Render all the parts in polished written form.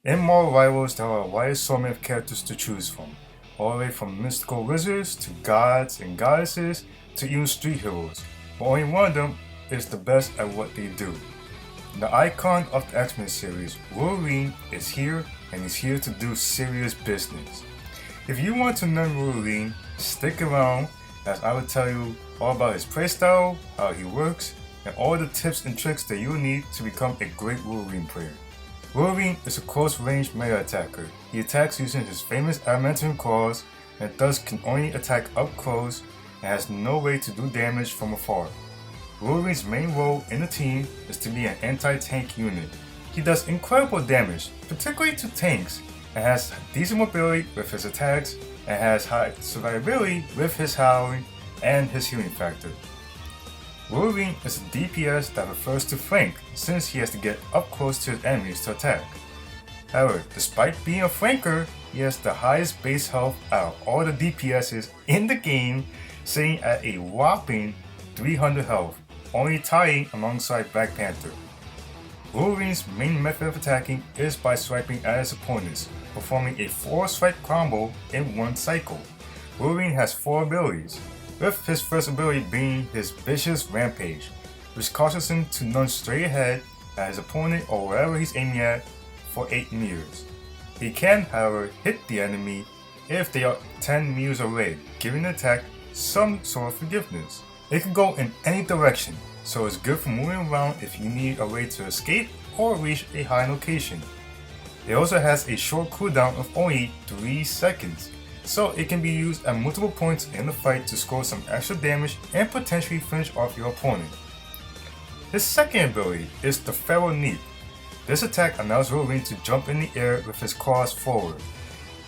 In Marvel Rivals, there are a wide assortment of characters to choose from, all the way from mystical wizards to gods and goddesses to even street heroes, but only one of them is the best at what they do. The icon of the X-Men series, Wolverine, is here and he's here to do serious business. If you want to learn Wolverine, stick around as I will tell you all about his playstyle, how he works, and all the tips and tricks that you need to become a great Wolverine player. Wolverine is a close-range melee attacker. He attacks using his famous adamantium claws and thus can only attack up close and has no way to do damage from afar. Wolverine's main role in the team is to be an anti-tank unit. He does incredible damage, particularly to tanks, and has decent mobility with his attacks and has high survivability with his howling and his healing factor. Wolverine is a DPS that refers to flank since he has to get up close to his enemies to attack. However, despite being a flanker, he has the highest base health out of all the DPSs in the game, sitting at a whopping 300 health, only tying alongside Black Panther. Wolverine's main method of attacking is by swiping at his opponents, performing a 4-swipe combo in one cycle. Wolverine has 4 abilities, with his first ability being his Vicious Rampage, which causes him to lunge straight ahead at his opponent or wherever he's aiming at for 8 meters. He can, however, hit the enemy if they are 10 meters away, giving the attack some sort of forgiveness. It can go in any direction, so it's good for moving around if you need a way to escape or reach a high location. It also has a short cooldown of only 3 seconds, so it can be used at multiple points in the fight to score some extra damage and potentially finish off your opponent. His second ability is the Feral Leap. This attack allows Wolverine to jump in the air with his claws forward.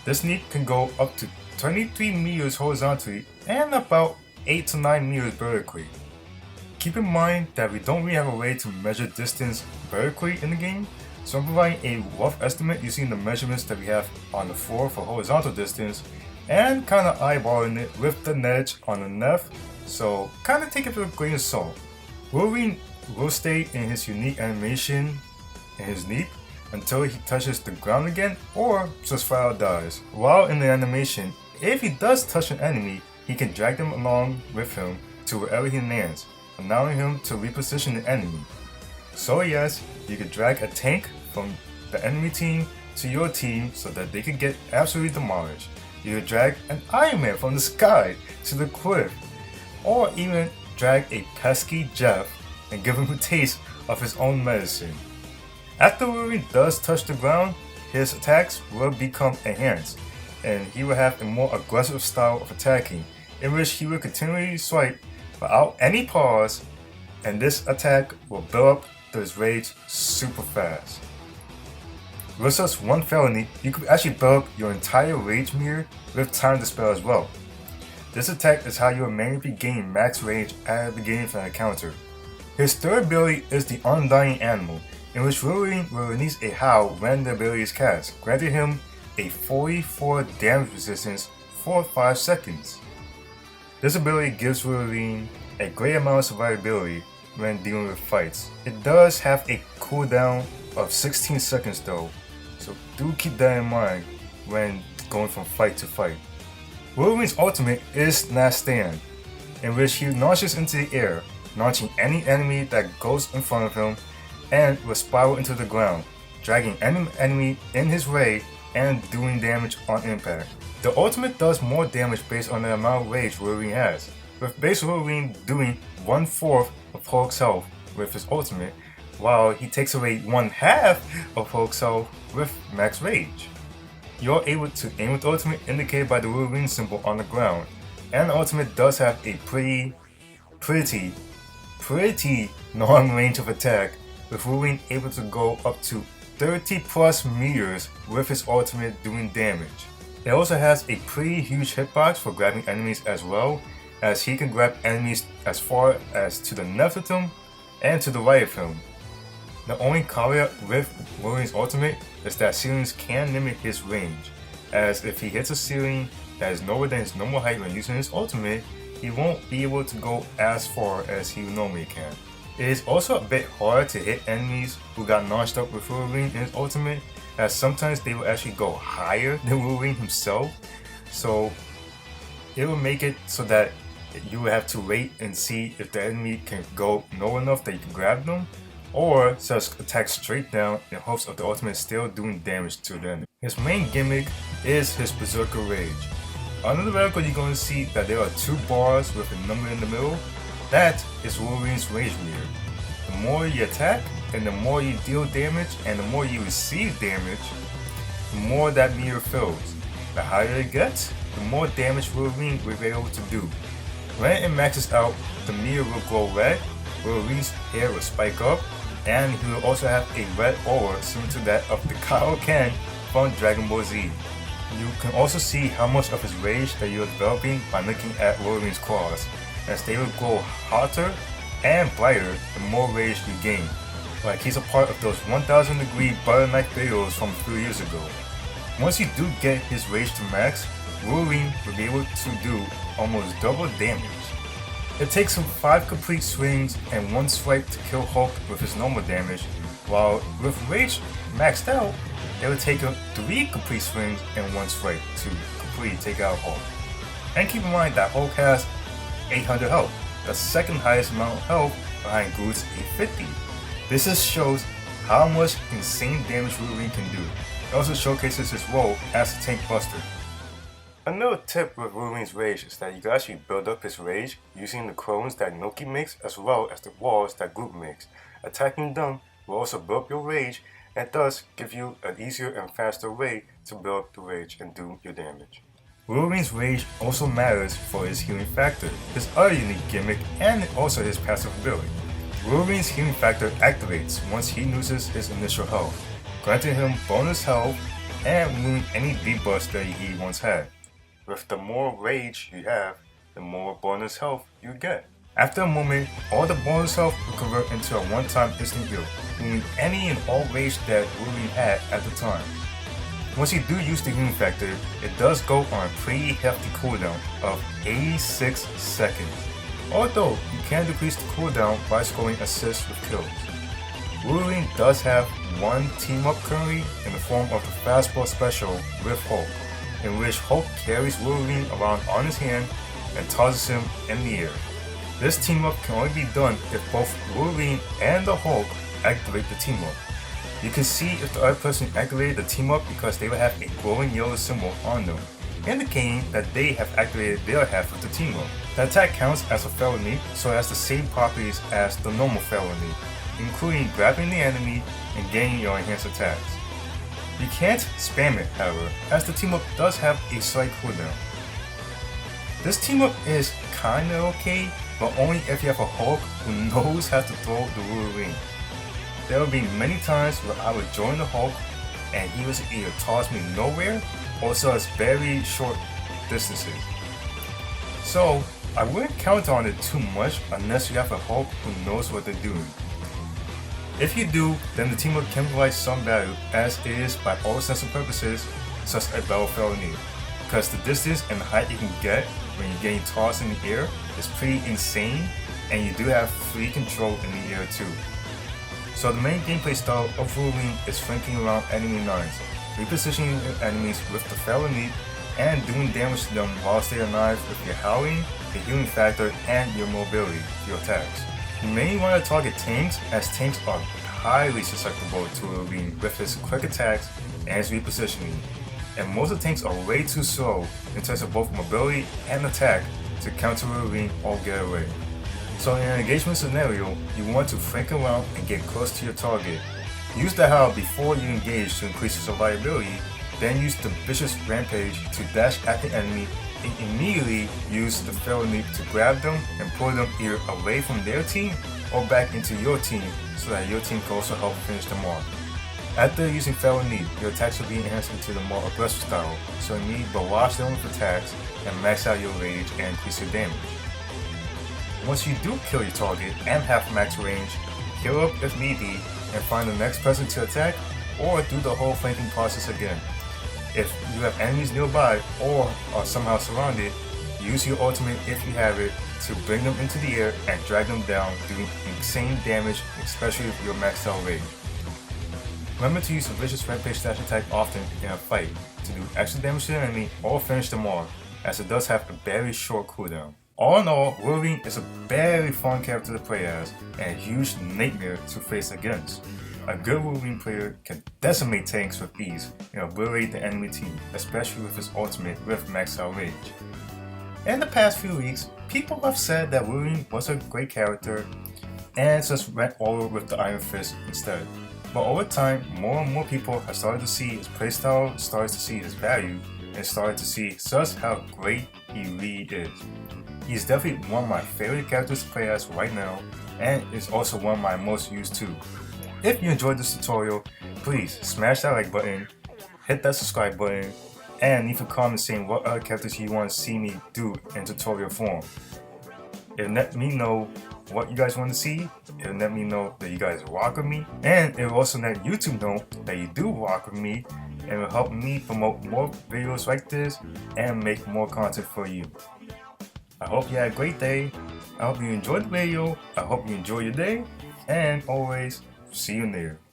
This leap can go up to 23 meters horizontally and about 8 to 9 meters vertically. Keep in mind that we don't really have a way to measure distance vertically in the game, so I'm providing a rough estimate using the measurements that we have on the floor for horizontal distance and kind of eyeballing it with the edge on the left, so kind of take it with a grain of salt. Wolverine will stay in his unique animation in his leap until he touches the ground again or just flat out dies. While in the animation, if he does touch an enemy, he can drag them along with him to wherever he lands, allowing him to reposition the enemy. So yes, you could drag a tank from the enemy team to your team so that they could get absolutely demolished. You could drag an Iron Man from the sky to the cliff, or even drag a pesky Jeff and give him a taste of his own medicine. After Wolverine does touch the ground, his attacks will become enhanced, and he will have a more aggressive style of attacking, in which he will continually swipe without any pause, and this attack will build up to his rage super fast. With just one felony, you could actually build up your entire rage meter with time to spell as well. This attack is how you will manually gain max rage at the beginning of an encounter. His third ability is the Undying Animal, in which Wolverine will release a howl when the ability is cast, granting him a 44 damage resistance for 5 seconds. This ability gives Wolverine a great amount of survivability when dealing with fights. It does have a cooldown of 16 seconds though, so do keep that in mind when going from fight to fight. Wolverine's ultimate is Last Stand, in which he launches into the air, launching any enemy that goes in front of him and will spiral into the ground, dragging any enemy in his way and doing damage on impact. The ultimate does more damage based on the amount of rage Wolverine has, with base Wolverine doing 1/4 of Hulk's health with his ultimate, while he takes away 1/2 of Hulk's health with max rage. You're able to aim with the ultimate indicated by the Wolverine symbol on the ground, and the ultimate does have a pretty long range of attack, with Wolverine able to go up to 30 plus meters with his ultimate doing damage. It also has a pretty huge hitbox for grabbing enemies as well, as he can grab enemies as far as to the left of him and to the right of him. The only caveat with Wolverine's ultimate is that ceilings can limit his range, as if he hits a ceiling that is lower than his normal height when using his ultimate, he won't be able to go as far as he normally can. It is also a bit hard to hit enemies who got notched up with Wolverine in his ultimate, as sometimes they will actually go higher than Wolverine himself, so it will make it so that you will have to wait and see if the enemy can go low enough that you can grab them, or just attack straight down in hopes of the ultimate still doing damage to the enemy. His main gimmick is his Berserker Rage. Under the record, you're going to see that there are 2 bars with a number in the middle. That is Wolverine's Rage meter. The more you attack, and the more you deal damage, and the more you receive damage, the more that meter fills. The higher it gets, the more damage Wolverine will be able to do. When it maxes out, the meter will glow red, Wolverine's hair will spike up, and he will also have a red aura similar to that of the Kaioken from Dragon Ball Z. You can also see how much of his rage that you are developing by looking at Wolverine's claws, as they will glow hotter and brighter the more rage you gain. Like he's a part of those 1000 degree butter knife videos from a few years ago. Once you do get his rage to max, Wolverine will be able to do almost double damage. It takes him 5 complete swings and 1 swipe to kill Hulk with his normal damage, while with rage maxed out, it would take him 3 complete swings and 1 swipe to completely take out Hulk. And keep in mind that Hulk has 800 health, the second highest amount of health behind Groot's 850. This just shows how much insane damage Wolverine can do. It also showcases his role as a tank buster. Another tip with Wolverine's rage is that you can actually build up his rage using the clones that Noki makes as well as the walls that Groot makes. Attacking them will also build up your rage and thus give you an easier and faster way to build up the rage and do your damage. Wolverine's rage also matters for his healing factor, his other unique gimmick, and also his passive ability. Wolverine's healing factor activates once he loses his initial health, granting him bonus health and removing any debuffs that he once had. With the more rage you have, the more bonus health you get. After a moment, all the bonus health will convert into a one-time instant heal, removing any and all rage that Wolverine had at the time. Once you do use the healing factor, it does go on a pretty hefty cooldown of 86 seconds. Although you can decrease the cooldown by scoring assists with kills. Wolverine does have one team up currently in the form of the Fastball Special with Hulk, in which Hulk carries Wolverine around on his hand and tosses him in the air. This team up can only be done if both Wolverine and the Hulk activate the team up. You can see if the other person activated the team up because they will have a glowing yellow symbol on them, indicating that they have activated their half of the team up. The attack counts as a felony, so it has the same properties as the normal felony, including grabbing the enemy and gaining your enhanced attacks. You can't spam it, however, as the team up does have a slight cooldown. This team up is kinda okay, but only if you have a Hulk who knows how to throw the Wolverine. There will be many times where I would join the Hulk and he was either toss me nowhere or does very short distances. So I wouldn't count on it too much unless you have a Hulk who knows what they're doing. If you do, then the team up can provide some value, as it is by all sense and purposes such a battle felony, because the distance and the height you can get when you're getting tossed in the air is pretty insane, and you do have free control in the air too. So the main gameplay style of Wolverine is flanking around enemy lines, repositioning enemies with the felony, and doing damage to them while staying alive with your howling, the healing factor, and your mobility, your attacks. You may want to target tanks, as tanks are highly susceptible to Wolverine with his quick attacks and his repositioning, and most of the tanks are way too slow in terms of both mobility and attack to counter Wolverine or get away. So in an engagement scenario, you want to flank around and get close to your target. Use the howl before you engage to increase your survivability, then use the vicious rampage to dash at the enemy, and immediately use the felony to grab them and pull them either away from their team or back into your team so that your team can also help finish them off. After using felony, your attacks will be enhanced into the more aggressive style, so you need to barrage them with attacks and max out your rage and increase your damage. Once you do kill your target and have max range, heal up if need be and find the next person to attack, or do the whole flanking process again. If you have enemies nearby or are somehow surrounded, Use your ultimate if you have it to bring them into the air and drag them down, doing insane damage, especially with your maxed out rate. Remember to use a vicious rampage dash attack often in a fight to do extra damage to the enemy or finish them off, as it does have a very short cooldown. All in all, Wolverine is a very fun character to play as and a huge nightmare to face against. A good Wolverine player can decimate tanks with ease and obliterate the enemy team, especially with his ultimate with maxed out range. In the past few weeks, people have said that Wolverine was a great character and just went over with the Iron Fist instead. But over time, more and more people have started to see his playstyle, started to see his value, and started to see just how great he really is. He's definitely one of my favorite characters to play as right now, and is also one of my most used too. If you enjoyed this tutorial, please smash that like button, hit that subscribe button, and leave a comment saying what other characters you want to see me do in tutorial form. It'll let me know what you guys want to see, it'll let me know that you guys rock with me, and it will also let YouTube know that you do rock with me, and it will help me promote more videos like this and make more content for you. I hope you had a great day, I hope you enjoyed the video, I hope you enjoy your day, and always, see you there.